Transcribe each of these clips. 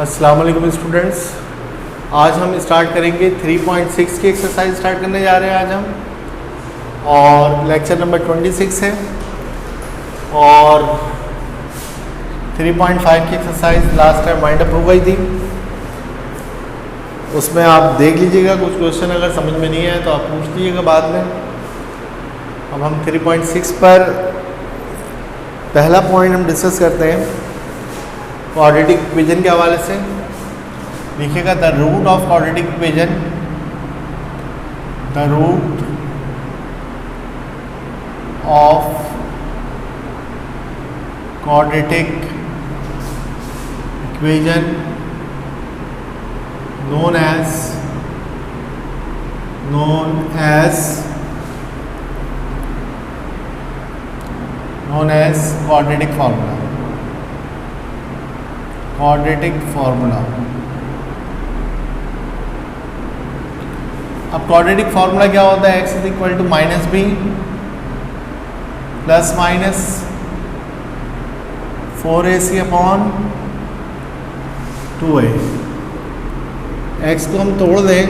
अस्सलाम वालेकुम स्टूडेंट्स। आज हम स्टार्ट करेंगे 3.6 की एक्सरसाइज स्टार्ट करने जा रहे हैं आज हम, और लेक्चर नंबर 26 है। और 3.5 की exercise last time wind up हो गई थी, उसमें आप देख लीजिएगा। कुछ क्वेश्चन अगर समझ में नहीं आए तो आप पूछ लीजिएगा बाद में। अब हम 3.6 पर पहला पॉइंट हम डिस्कस करते हैं क्वाड्रेटिक इक्वेशन के हवाले से। लिखिएगा the root of quadratic equation, the root of quadratic equation known as quadratic formula। अब क्वाड्रेटिक फार्मूला क्या होता है? x is equal to minus B plus minus 4ac upon 2a। x को हम तोड़ दें,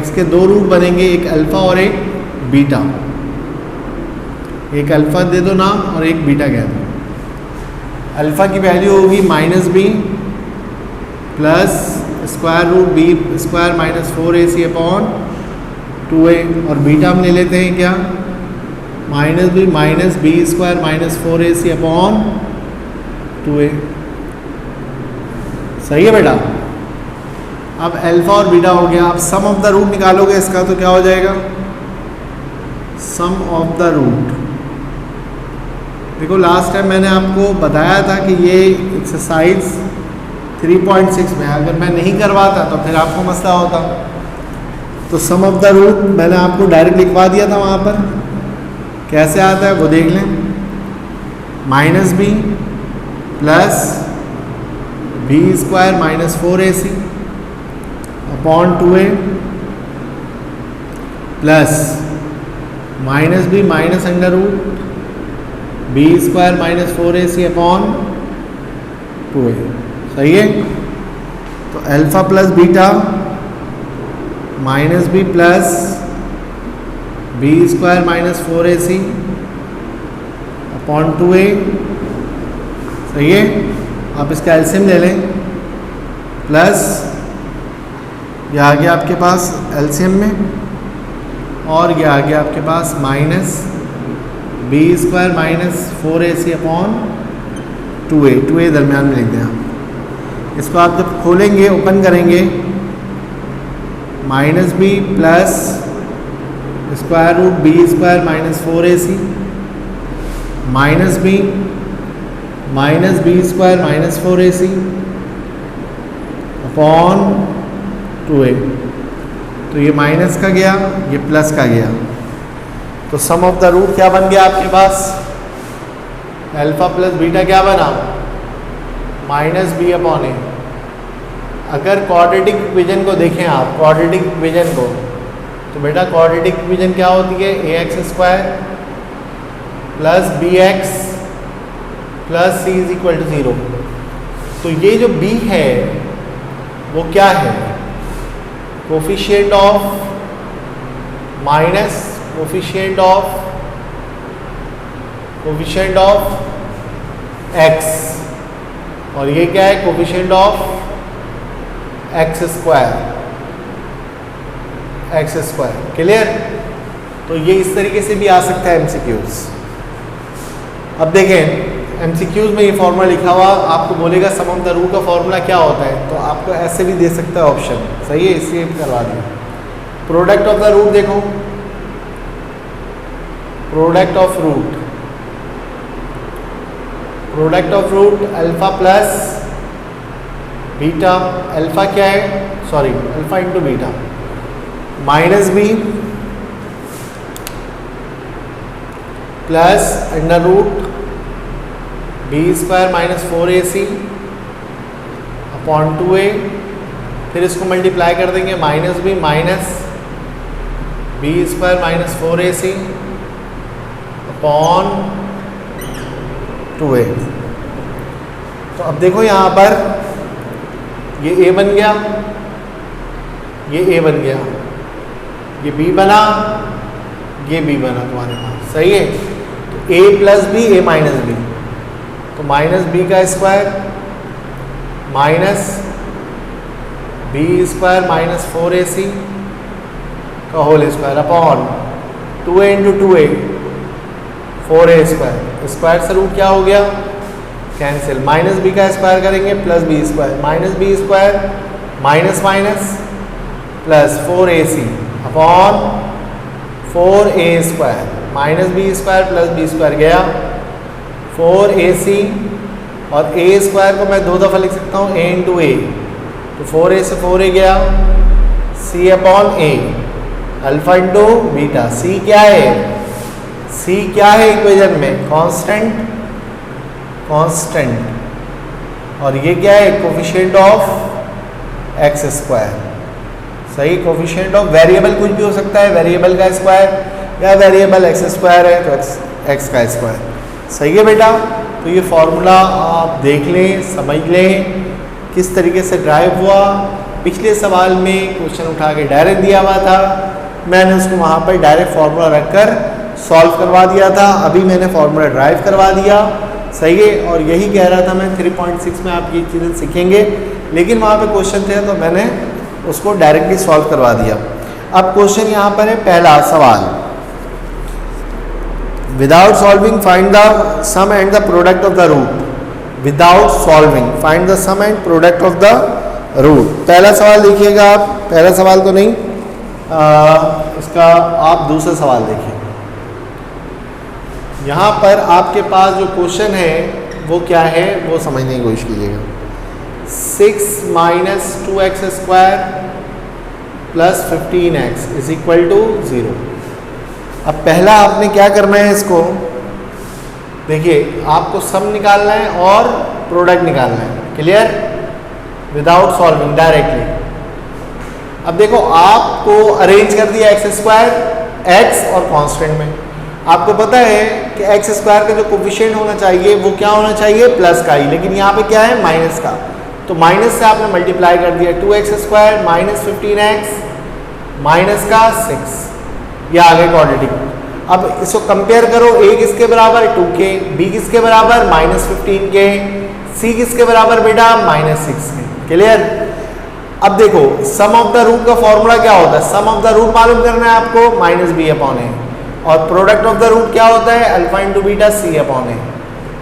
x के दो रूट बनेंगे, एक अल्फा और एक बीटा। एक अल्फा दे दो नाम और एक बीटा कह दो। अल्फा की वैल्यू होगी minus B plus square root B square minus 4ac upon 2a, और बीटा हम ले लेते हैं क्या? Minus B square minus 4ac upon 2a। सही है बेटा? अब अल्फा और बीटा हो गया। अब सम ऑफ द रूट निकालोगे इसका तो क्या हो जाएगा? सम ऑफ द रूट। देखो लास्ट टाइम मैंने आपको बताया था कि ये एक्सरसाइज 3.6 में अगर मैं नहीं करवाता तो फिर आपको मसला होता। तो सम ऑफ द रूट मैंने आपको डायरेक्ट लिखवा दिया था वहाँ पर। कैसे आता है वो देख लें। Minus B plus B square minus 4ac upon 2a plus minus B minus under root B square minus 4ac upon 2a। सही है? तो alpha plus beta minus B plus B square minus 4ac upon 2a। सही है? आप इसका LCM ले लें, plus यह आ गया आपके पास एलसीएम में, और यह आ गया आपके पास minus B square minus 4ac upon 2a दरमियान में लिख दें आप। इसको आप जब खोलेंगे, ओपन करेंगे, minus B plus square root B square minus 4ac minus B square minus 4ac upon 2a। तो ये माइनस का गया, ये प्लस का गया। तो सम ऑफ द रूट क्या बन गया आपके पास? अल्फा प्लस बीटा क्या बना? माइनस बी अपॉन ए। अगर क्वाड्रेटिक इक्वेशन को देखें आप, क्वाड्रेटिक इक्वेशन को, तो बेटा क्वाड्रेटिक इक्वेशन क्या होती है? ax square plus bx plus c is equal to 0। तो ये जो b है वो क्या है? Coefficient of minus coefficient of x, और ये क्या है? Coefficient of x square. Clear? तो ये इस तरीके से भी आ सकता है एमसीक्यूज। अब देखें एमसीक्यूज में ये फॉर्मूला लिखा हुआ, आपको बोलेगा सम ऑफ द रूट का फॉर्मूला क्या होता है, तो आपको ऐसे भी दे सकता है ऑप्शन। सही है? इसलिए करवा दिया। प्रोडक्ट ऑफ द रूट देखो, product of root alpha plus beta. Alpha क्या है? Sorry, alpha into beta minus B plus under root B square minus 4ac upon 2a। फिर इसको मल्टीप्लाई कर देंगे, minus B square minus 4ac upon 2a। तो अब देखो यहाँ पर ये ए बन गया, ये ए बन गया, ये बी बना, ये बी बना तुम्हारे पास, सही है। तो A plus B, A minus B, तो माइनस बी का square minus B square minus 4ac का whole square upon 2a into 2a 4a square, square से रूट क्या हो गया, कैंसिल, माइनस बी का स्क्वायर करेंगे plus B square, minus B square minus minus plus 4ac upon 4a square, minus B square plus B square गया 4ac, और a square को मैं 2 दफ़ा लिख सकता हूँ a इंटू ए, तो 4a से 4a गया, c upon a, alpha into beta, c क्या है, c क्या है इक्वेशन में, कांस्टेंट, कांस्टेंट, और ये क्या है, कोफिशिएंट ऑफ एक्स स्क्वायर, सही, कोफिशिएंट ऑफ वेरिएबल कुछ भी हो सकता है, वेरिएबल का स्क्वायर या वेरिएबल एक्स स्क्वायर है तो एक्स का स्क्वायर, सही है बेटा। तो ये फॉर्मूला आप देख लें, समझ लें किस तरीके से ड्राइव हुआ। पिछले सवाल में क्वेश्चन उठा के डायरेक्ट दिया हुआ था, मैंने उसको वहाँ पर डायरेक्ट फार्मूला रखकर सॉल्व करवा दिया था, अभी मैंने फार्मूला ड्राइव करवा दिया, सही है। और यही कह रहा था मैं 3.6 में आप ये चीज़ें सीखेंगे, लेकिन वहाँ पे क्वेश्चन थे तो मैंने उसको डायरेक्टली सॉल्व करवा दिया। अब क्वेश्चन यहाँ पर है, पहला सवाल, without solving find the sum and the product of the root, without solving find the sum and product of the root. पहला सवाल देखिएगा आप, पहला सवाल तो नहीं, इसका आप दूसरा सवाल देखिए। यहाँ पर आपके पास जो क्वेश्चन है वो क्या है, वो समझने की कोशिश कीजिएगा। 6 minus 2x square plus 15x is equal to 0। अब पहला आपने क्या करना है, इसको देखिए, आपको सम निकालना है और प्रोडक्ट निकालना है, क्लियर, विदाउट सॉल्विंग डायरेक्टली। अब देखो, आपको अरेंज कर दिया एक्स स्क्वायर एक्स और कांस्टेंट में, आपको पता है कि एक्स स्क्वायर का जो कोफिशिएंट होना चाहिए वो क्या होना चाहिए, प्लस का ही, लेकिन यहाँ पे क्या है, माइनस का, तो माइनस से आपने मल्टीप्लाई कर दिया, 2x square minus 15x minus का 6, ये आ गए क्वाड्रेटिक। अब इसको कंपेयर करो, a किसके बराबर, 2k, b किसके बराबर, माइनस 15k, c किसके बराबर बेटा, माइनस 6k, क्लियर। अब देखो, सम ऑफ द रूट का फॉर्मूला क्या होता है, सम ऑफ द रूट मालूम करना है आपको, माइनस बी अपॉन ए, और प्रोडक्ट ऑफ द रूट क्या होता है, alpha into beta C upon ए,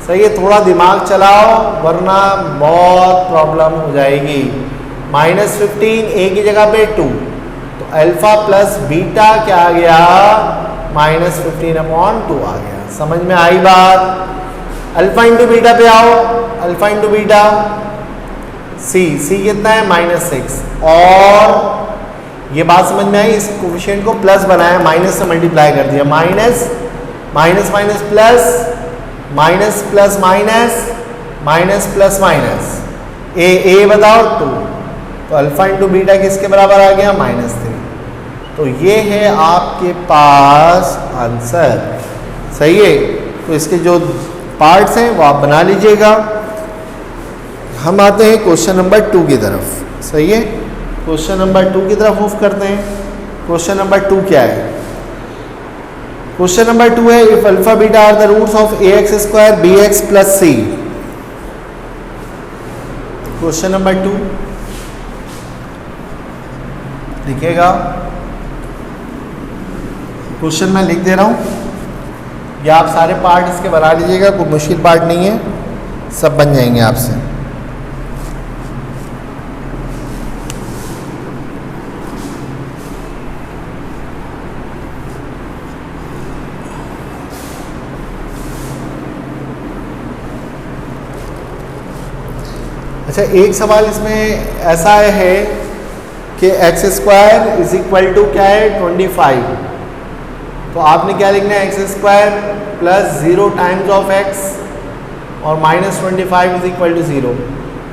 सही है। थोड़ा दिमाग चलाओ वरना बहुत प्रॉब्लम हो जाएगी। माइनस 15 ए की जगह पे 2, तो अल्फा प्लस बीटा क्या आ गया, माइनस 15 अपॉन 2 आ गया, समझ में आई बात। अल्फा इंटू बीटा पे आओ, अल्फा इंटू बीटा, सी कितना है, माइनस 6, और ये बात समझ में आई, इस कोफिशिएंट को प्लस बनाया, माइनस से मल्टीप्लाई कर दिया, minus minus minus plus, minus plus minus, minus plus minus, ए बताओ 2, तो अल्फा इंटू बीटा किसके बराबर आ गया, -3। तो ये है आपके पास आंसर, सही है। तो इसके जो पार्ट्स हैं वो आप बना लीजिएगा। हम आते हैं क्वेश्चन नंबर 2 की तरफ, सही है। क्वेश्चन नंबर 2 की तरफ मूव करते हैं। क्वेश्चन नंबर 2 क्या है, क्वेश्चन नंबर 2 है, if alpha beta are the roots of ax square bx plus c। Question number 2 लिखिएगा, क्वेश्चन मैं लिख दे रहा हूँ, या आप सारे पार्ट इसके बना लीजिएगा, कोई मुश्किल पार्ट नहीं है, सब बन जाएंगे आपसे। अच्छा, एक सवाल इसमें ऐसा है कि X square is equal to क्या है, 25, तो आपने क्या लिखना है, X square plus 0 times of X और minus 25 is equal to 0।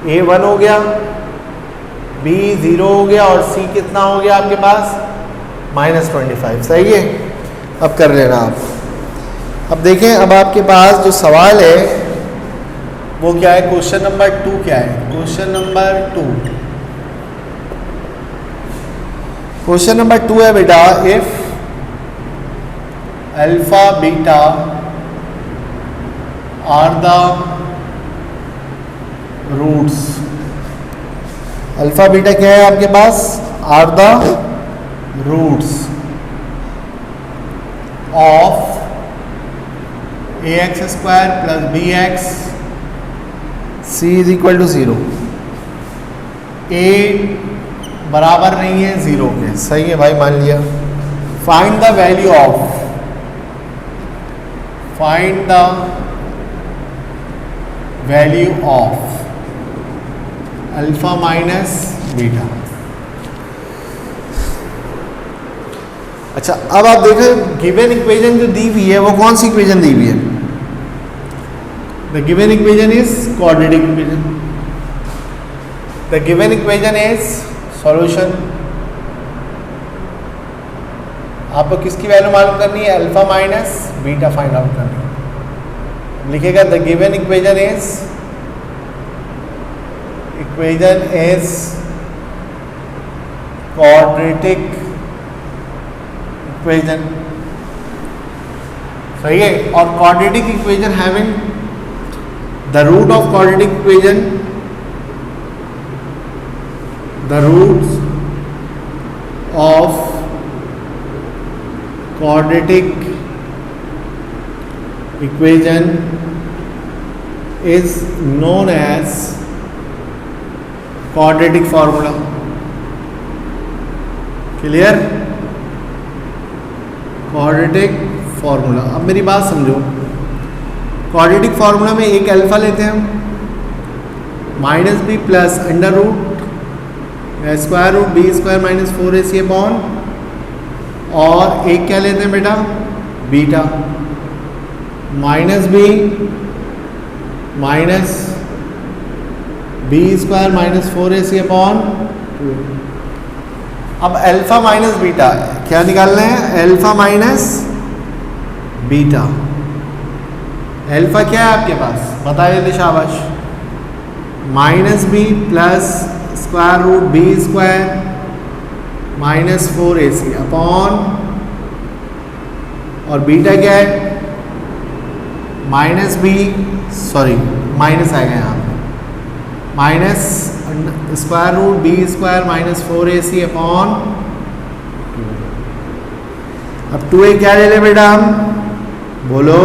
A 1 हो गया, बी 0 हो गया, और सी कितना हो गया आपके पास, -25, सही है। अब कर लेना आप। अब देखें, अब आपके पास जो सवाल है वो क्या है, क्वेश्चन नंबर 2 क्या है, क्वेश्चन नंबर 2 क्वेश्चन नंबर 2 है बेटा, if alpha beta are the roots, alpha beta क्या है आपके पास, are the roots of ax square plus B x C is equal to 0, A बराबर नहीं है 0 के, सही है भाई, मान लिया। Find the value of, find the value of alpha minus beta. अच्छा, अब आप देखो गिवन इक्वेशन जो दी हुई है वो कौन सी इक्वेशन दी हुई है, the given equation is quadratic equation, the given equation is solution. आपको किसकी वैल्यू मालूम करनी है, alpha minus beta find out करनी है। लिखेगा the given equation is quadratic equation, सही है। और quadratic equation having the root of quadratic equation, the roots of quadratic equation is known as quadratic formula। Clear, quadratic formula. अब मेरी बात समझो, क्वाड्रेटिक फार्मूला में एक अल्फा लेते हैं हम, minus B plus under root square root B square minus 4ac upon, और एक क्या लेते हैं बेटा, beta, minus B minus B square minus 4ac upon 2। अब अल्फा माइनस बीटा क्या निकालना है, अल्फा माइनस बीटा। अल्फा क्या है आपके पास, बताइए जल्दी, शाबाश। Minus B plus square root B square minus 4ac upon, और बीटा क्या है, माइनस बी, सॉरी माइनस आएगा यहाँ पे, minus square root B square minus 4ac upon 2। अब 2a क्या ले लें बेटा हम, बोलो,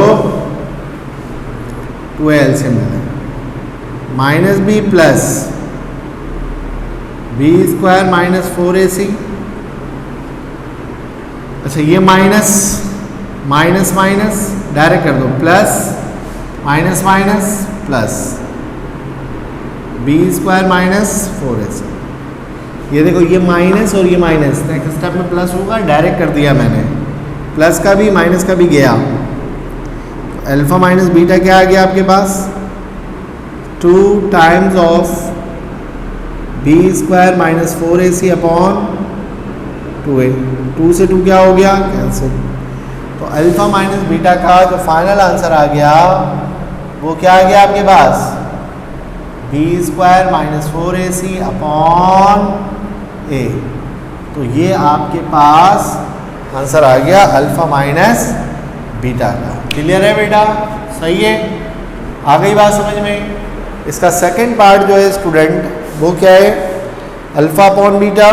2a एलसीएम ले लें, minus B plus B square minus 4ac। अच्छा, ये माइनस माइनस माइनस डायरेक्ट कर दो, plus minus minus plus B square minus 4ac। ये देखो, ये माइनस और ये माइनस, नेक्स्ट स्टेप में प्लस होगा, डायरेक्ट कर दिया मैंने, प्लस का भी माइनस का भी गया। अल्फा माइनस बीटा क्या आ गया आपके पास, 2 times of B square minus 4ac upon 2a। 2 से 2 क्या हो गया, कैंसिल। तो अल्फा माइनस बीटा का जो फाइनल आंसर आ गया वो क्या आ गया आपके पास, B square minus 4ac upon a। तो ये आपके पास आंसर आ गया अल्फा माइनस बीटा का। क्लियर है बेटा, सही है, आ गई बात समझ में। इसका सेकंड पार्ट जो है स्टूडेंट, वो क्या है, अल्फा अपॉन बीटा।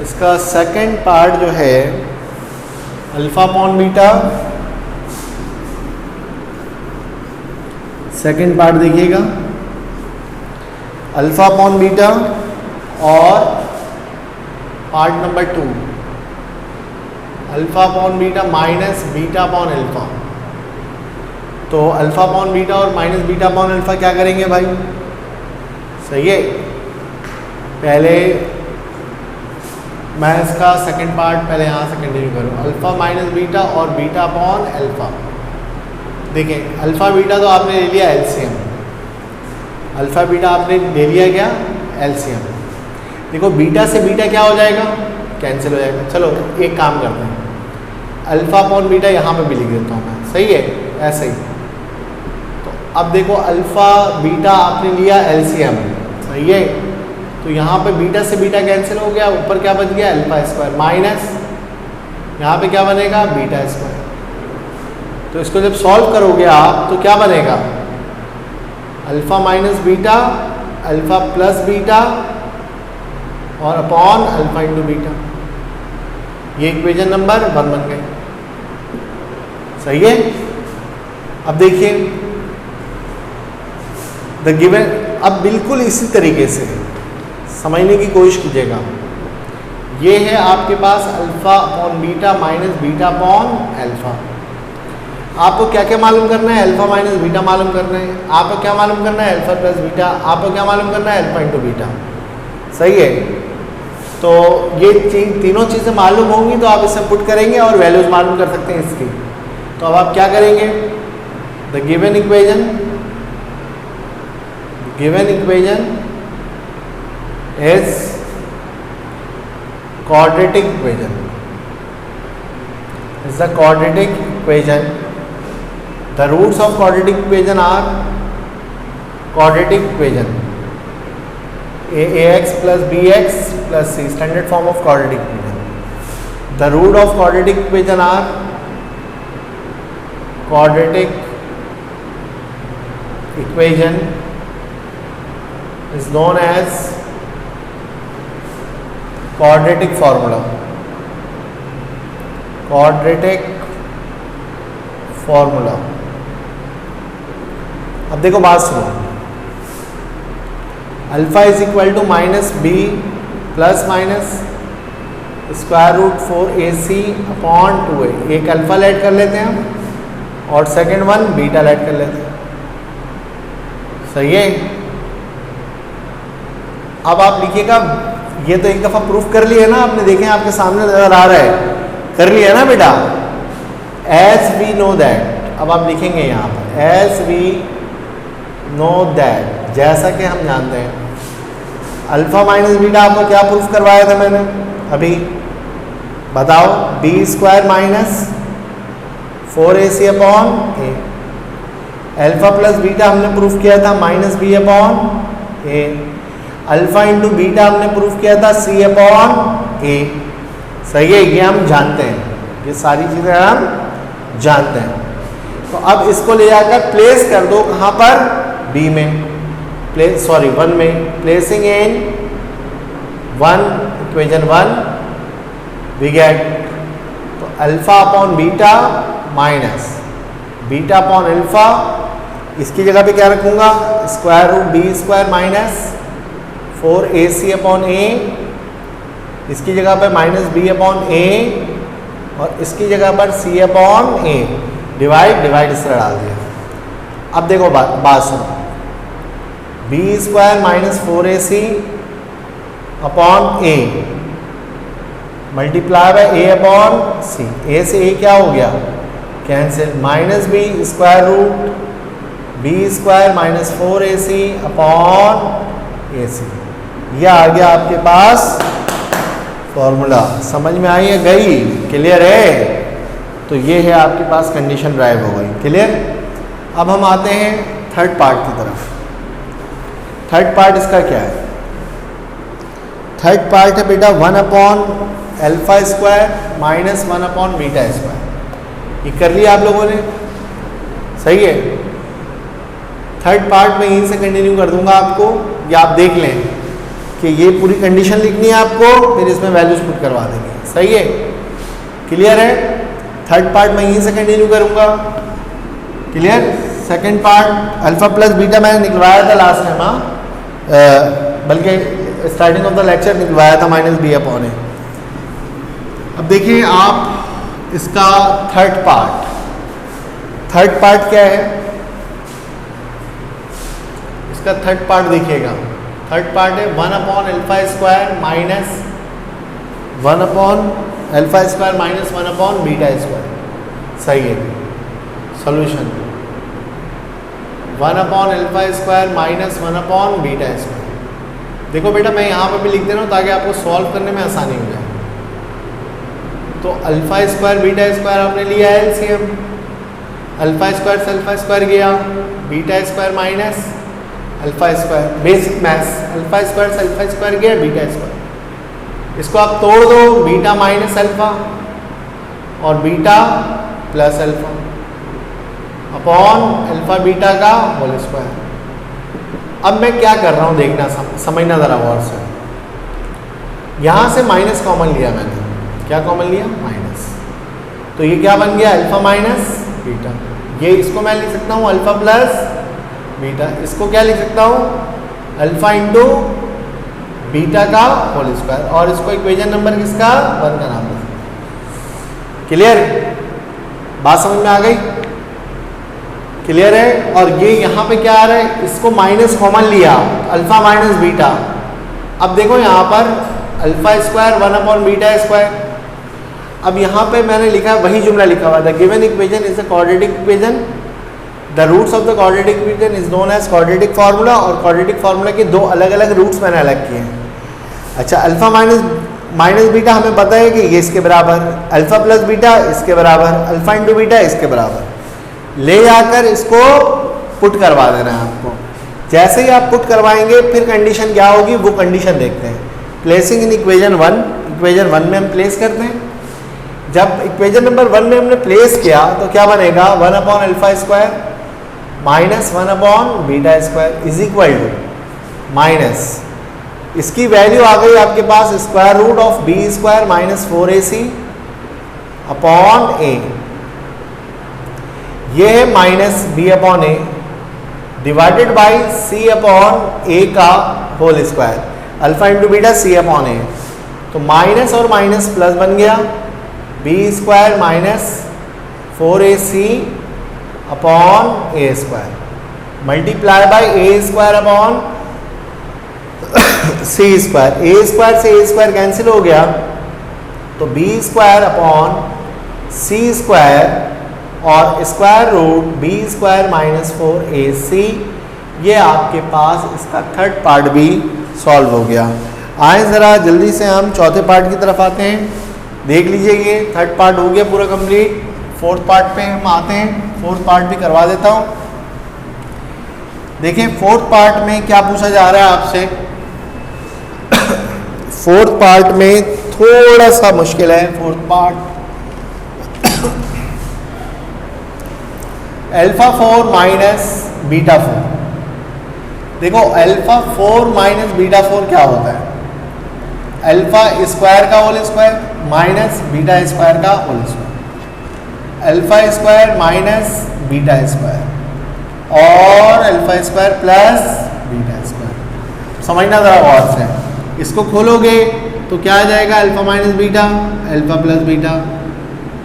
इसका सेकंड पार्ट जो है alpha upon beta, second part देखिएगा, अल्फा अपॉन बीटा, और part number 2 alpha upon beta minus beta upon alpha. तो अल्फा अपॉन बीटा और माइनस बीटा अपॉन अल्फा क्या करेंगे भाई, सही है। पहले मैं इसका सेकंड पार्ट पहले यहाँ से कंटिन्यू करूँ, अल्फा माइनस बीटा और बीटा अपॉन अल्फा। देखें, अल्फा बीटा तो आपने ले लिया एलसीएम, अल्फा बीटा आपने ले लिया क्या, एलसीएम। देखो, बीटा से बीटा क्या हो जाएगा, कैंसिल हो जाएगा। चलो एक काम करते हैं, अल्फा अपॉन बीटा यहाँ पे भी लिख देता हूँ मैं, सही है, ऐसे ही। तो अब देखो, अल्फा बीटा आपने लिया एलसीएम, सही है। तो यहाँ पे बीटा से बीटा कैंसिल हो गया, ऊपर क्या बच गया अल्फा स्क्वायर माइनस यहाँ पे क्या बनेगा बीटा स्क्वायर। तो इसको जब सॉल्व करोगे आप तो क्या बनेगा alpha minus beta alpha plus beta और अपॉन अल्फा इंटू बीटा। ये इक्वेशन नंबर 1 बन गई। सही है। अब देखिए द गिवन, अब बिल्कुल इसी तरीके से समझने की कोशिश कीजिएगा। ये है आपके पास alpha upon beta minus beta upon alpha. आपको क्या क्या मालूम करना है, अल्फा माइनस बीटा मालूम करना है। आपको क्या मालूम करना है अल्फा प्लस बीटा। आपको क्या मालूम करना है अल्फा इंटू बीटा। सही है। तो ये तीनों चीज़ें मालूम होंगी तो आप इसे पुट करेंगे और वैल्यूज मालूम कर सकते हैं इसकी। तो अब आप क्या करेंगे the given equation is quadratic equation, is the quadratic equation. The roots of quadratic equation are quadratic equation ax plus bx plus c, standard form of quadratic equation. The root of quadratic equation are quadratic equation is known as quadratic formula. अब देखो बात सुनो, alpha is equal to minus B plus minus square root 4ac upon 2a। एक alpha add कर लेते हैं हम और सेकेंड वन बीटा ऐड कर लेते हैं। सही है। अब आप लिखिएगा, ये तो एक दफ़ा प्रूफ कर लिया ना आपने, देखें आपके सामने नजर आ रहा है, कर लिया ना बेटा। एज वी नो दैट, अब आप लिखेंगे यहाँ पर एज वी नो दैट, जैसा कि हम जानते हैं। अल्फा माइनस बीटा आपको क्या प्रूफ करवाया था मैंने अभी, बताओ। B square minus 4ac upon A. Alpha plus beta हमने प्रूफ किया था minus B upon A. Alpha into beta हमने प्रूफ किया था सी अपॉन ए। सही है, ये हम जानते हैं, ये सारी चीज़ें हम जानते हैं। तो अब इसको ले जाकर प्लेस कर दो कहाँ पर, बी में, प्लेस सॉरी 1 में। Placing in 1 equation 1 we get तो alpha upon beta minus beta upon alpha. इसकी जगह पे क्या रखूँगा square root B square minus 4ac upon A. इसकी जगह पर माइनस बी अपॉन ए और इसकी जगह पर सी अपॉन ए। डिवाइड इस तरह डाल दिया। अब देखो बात सुनो, B square minus 4ac upon A multiply by A upon C. A से ए क्या हो गया cancel, minus B square root B square minus 4ac upon A C. यह आ गया आपके पास फॉर्मूला। समझ में आई है, गई, क्लियर है। तो ये है आपके पास कंडीशन ड्राइव हो गई, क्लियर। अब हम आते हैं थर्ड पार्ट की तरफ। थर्ड पार्ट इसका क्या है, थर्ड पार्ट है बेटा 1 upon alpha square minus 1 upon beta square. ये कर लिया आप लोगों ने, सही है। थर्ड पार्ट में यहीं से कंटिन्यू कर दूंगा आपको, या आप देख लें कि ये पूरी कंडीशन लिखनी है आपको, फिर इसमें वैल्यूज पुट करवा देंगे। सही है, क्लियर है। थर्ड पार्ट में यहीं से कंटिन्यू करूंगा, clear. Second part alpha plus beta मैंने निकलवाया था लास्ट टाइम, हाँ, बल्कि स्टार्टिंग ऑफ द लेक्चर निकलवाया था माइनस बी अपॉन ए। अब देखिए आप इसका थर्ड पार्ट क्या है, इसका थर्ड पार्ट देखिएगा। थर्ड पार्ट है 1 upon alpha square minus 1 upon alpha square minus 1 upon beta square. सही है। Solution 1 upon alpha square minus 1 upon beta square. देखो बेटा मैं यहाँ पर भी लिख दे रहा हूँ ताकि आपको सॉल्व करने में आसानी हो जाए। तो अल्फा स्क्वायर बीटा स्क्वायर आपने लिया है एलसीएम, अल्फा स्क्वायर से अल्फा स्क्वायर गया, beta square minus alpha square, basic maths, alpha square से अल्फा स्क्वायर गया बीटा स्क्वायर। इसको आप तोड़ दो, बीटा माइनस अल्फा और beta plus alpha upon alpha beta का होल स्क्वायर। अब मैं क्या कर रहा हूँ देखना, समझना ज़रा गौर से। यहाँ से माइनस कॉमन लिया मैंने, क्या कॉमन लिया? माइनस। तो ये क्या बन गया? Alpha minus beta. ये इसको मैं लिख सकता हूँ अल्फा प्लस बीटा। इसको क्या लिख सकता हूँ? अल्फा इंटू बीटा का होल स्क्वायर। और इसको इक्वेशन नंबर किसका? 1 का नाम दे। क्लियर? बात समझ में आ गई? क्लियर है? और ये यहाँ पे क्या आ रहा है? इसको माइनस कॉमन लिया, अल्फा माइनस बीटा। अब देखो यहाँ पर alpha square 1 upon beta square. अब यहाँ पे मैंने लिखा है वही जुमला लिखा हुआ था, given equation is a quadratic equation, the roots of the quadratic equation is known as quadratic formula. और क्वाड्रेटिक फार्मूला के दो अलग अलग रूट्स मैंने अलग किए हैं। अच्छा, अल्फा माइनस बीटा हमें पता है कि ये इसके बराबर, अल्फा प्लस बीटा इसके बराबर, अल्फा इंटू बीटा इसके बराबर। ले जाकर इसको पुट करवा देना है आपको। जैसे ही आप पुट करवाएंगे फिर कंडीशन क्या होगी वो कंडीशन देखते हैं। प्लेसिंग इन इक्वेशन 1, इक्वेशन 1 में हम प्लेस करते हैं। जब इक्वेशन नंबर 1 में हमने प्लेस किया तो क्या बनेगा? 1 upon alpha square minus 1 upon beta square is equal to minus, इसकी वैल्यू आ गई आपके पास square root of B square minus 4ac upon A. ये है minus B upon A divided by C upon A का whole square, alpha into beta C upon A. तो minus और माइनस प्लस बन गया, B square minus 4ac upon A square multiply by A square upon C square. A square से A square cancel हो गया तो B square upon C square और square root B square minus 4ac। ये आपके पास इसका थर्ड पार्ट भी solve हो गया। आए ज़रा जल्दी से हम चौथे पार्ट की तरफ आते हैं। देख लीजिए, ये थर्ड पार्ट हो गया पूरा कंप्लीट। फोर्थ पार्ट पे हम आते हैं, फोर्थ पार्ट भी करवा देता हूँ। देखिए फोर्थ पार्ट में क्या पूछा जा रहा है आपसे। फोर्थ पार्ट में थोड़ा सा मुश्किल है। Fourth part alpha 4 minus beta 4। देखो अल्फा 4 माइनस बीटा 4 क्या होता है? अल्फा स्क्वायर का whole square minus beta square का whole square, alpha square minus beta square और alpha square plus beta square. समझना ज़रा गौर से। इसको खोलोगे तो क्या आ जाएगा? Alpha minus beta, alpha plus beta.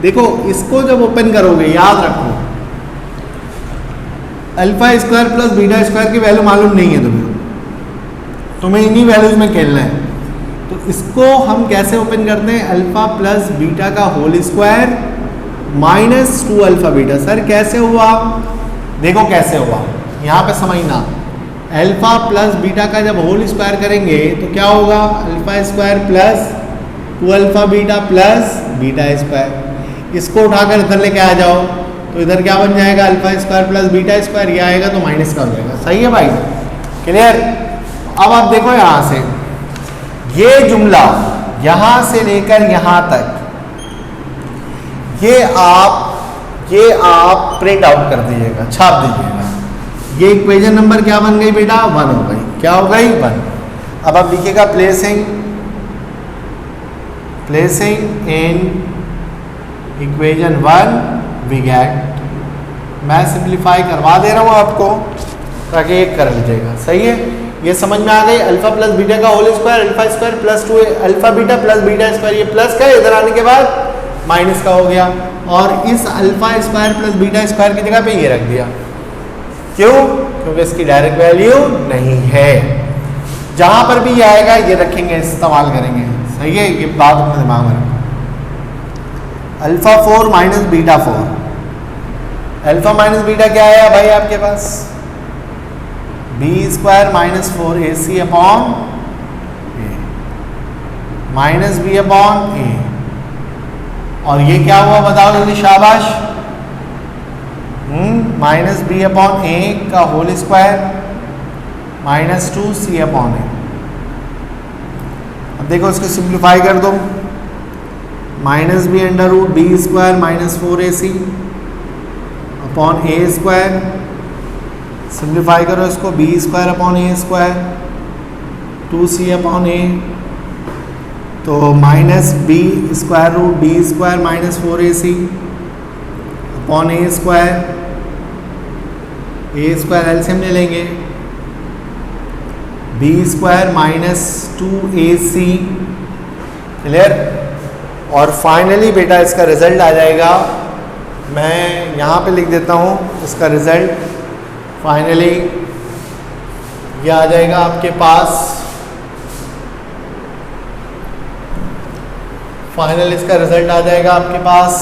देखो इसको जब ओपन करोगे याद रखो alpha square plus beta square की वैल्यू मालूम नहीं है तुम्हें इन्हीं वैल्यूज में खेलना है। तो इसको हम कैसे ओपन करते हैं? अल्फा प्लस बीटा का whole square minus 2 alpha beta. Sir कैसे हुआ? देखो कैसे हुआ, यहाँ पे समझना। अल्फा प्लस बीटा का जब होल स्क्वायर करेंगे तो क्या होगा? Alpha square plus 2 alpha beta plus beta square. इसको उठाकर इधर लेके आ जाओ तो इधर क्या बन जाएगा? Alpha square plus beta square. ये आएगा तो माइनस का हो जाएगा। सही है भाई? क्लियर? अब आप देखो यहाँ से ये जुमला यहाँ से लेकर यहाँ तक ये आप प्रिंट आउट कर दीजिएगा, छाप दीजिएगा। ये इक्वेशन नंबर क्या बन गई बेटा? 1 हो गई। क्या हो गई? 1। अब आप लिखिएगा placing in equation 1 we get. मैं सिंप्लीफाई करवा दे रहा हूँ आपको ताकि एक कर लीजिएगा। सही है? ये समझ में आ गई। अल्फा प्लस बीटा का whole square, alpha square plus 2 alpha beta plus beta square. ये प्लस का इधर आने के बाद माइनस का हो गया और इस alpha square plus beta square की जगह पे ये रख दिया। क्यों? क्योंकि इसकी डायरेक्ट वैल्यू नहीं है। जहां पर भी ये आएगा ये रखेंगे, इस्तेमाल करेंगे। सही है? ये बात अपने दिमाग में रखो। Alpha 4 minus beta 4। Alpha minus beta क्या आया भाई आपके पास? B square minus 4ac upon A minus B upon A. और ये क्या हुआ बताओ जल्दी, शाबाश। माइनस बी अपॉन ए का होल स्क्वायर -2c/a। अब देखो इसको सिंप्लीफाई कर दो, -b√b² -4ac upon a²। Simplify करो इसको, b² a², 2c/a, तो -b√b² -4ac upon a² LCM ले लेंगे, b² -2ac। क्लियर। और फाइनली बेटा इसका रिजल्ट आ जाएगा, मैं यहाँ पे लिख देता हूँ इसका रिजल्ट। फाइनली ये आ जाएगा आपके पास, फाइनल इसका रिजल्ट आ जाएगा आपके पास।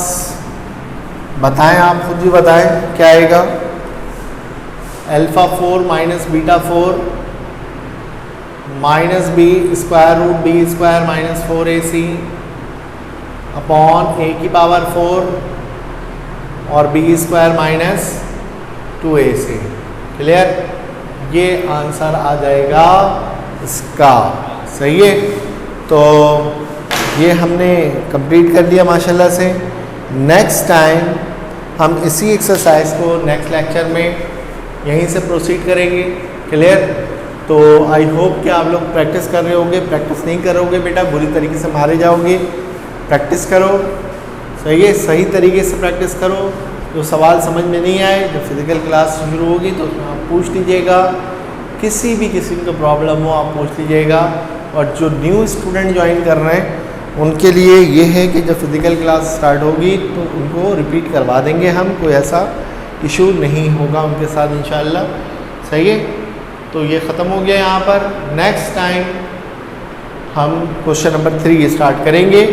बताएं, आप खुद ही बताएं क्या आएगा। α4 - β4 -b√b² -4ac अपॉन a⁴ और b² -2ac। क्लियर। ये आंसर आ जाएगा इसका। सही है। तो ये हमने कंप्लीट कर लिया माशाल्लाह से। नेक्स्ट टाइम हम इसी एक्सरसाइज को नेक्स्ट लेक्चर में यहीं से प्रोसीड करेंगे। क्लियर। तो आई होप कि आप लोग प्रैक्टिस कर रहे होंगे। प्रैक्टिस नहीं करोगे बेटा बुरी तरीके से मारे जाओगे। प्रैक्टिस करो। सही है, सही तरीके से प्रैक्टिस करो। जो सवाल समझ में नहीं आए, जब फिज़िकल क्लास शुरू होगी तो उसमें आप पूछ लीजिएगा। किसी भी किस्म का प्रॉब्लम हो आप पूछ लीजिएगा। और जो न्यू स्टूडेंट ज्वाइन कर रहे हैं उनके लिए ये है कि जब फिज़िकल क्लास स्टार्ट होगी तो उनको रिपीट करवा देंगे हम, कोई ऐसा इशू नहीं होगा उनके साथ इंशाल्लाह। सही है। तो ये ख़त्म हो गया यहाँ पर। नेक्स्ट टाइम हम क्वेश्चन नंबर 3 स्टार्ट करेंगे।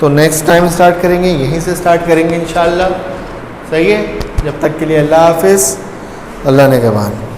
तो नेक्स्ट टाइम स्टार्ट करेंगे, यहीं से स्टार्ट करेंगे इंशाल्लाह। सही है। जब तक के लिए अल्लाह हाफिज़। अल्लाह ने के बाद।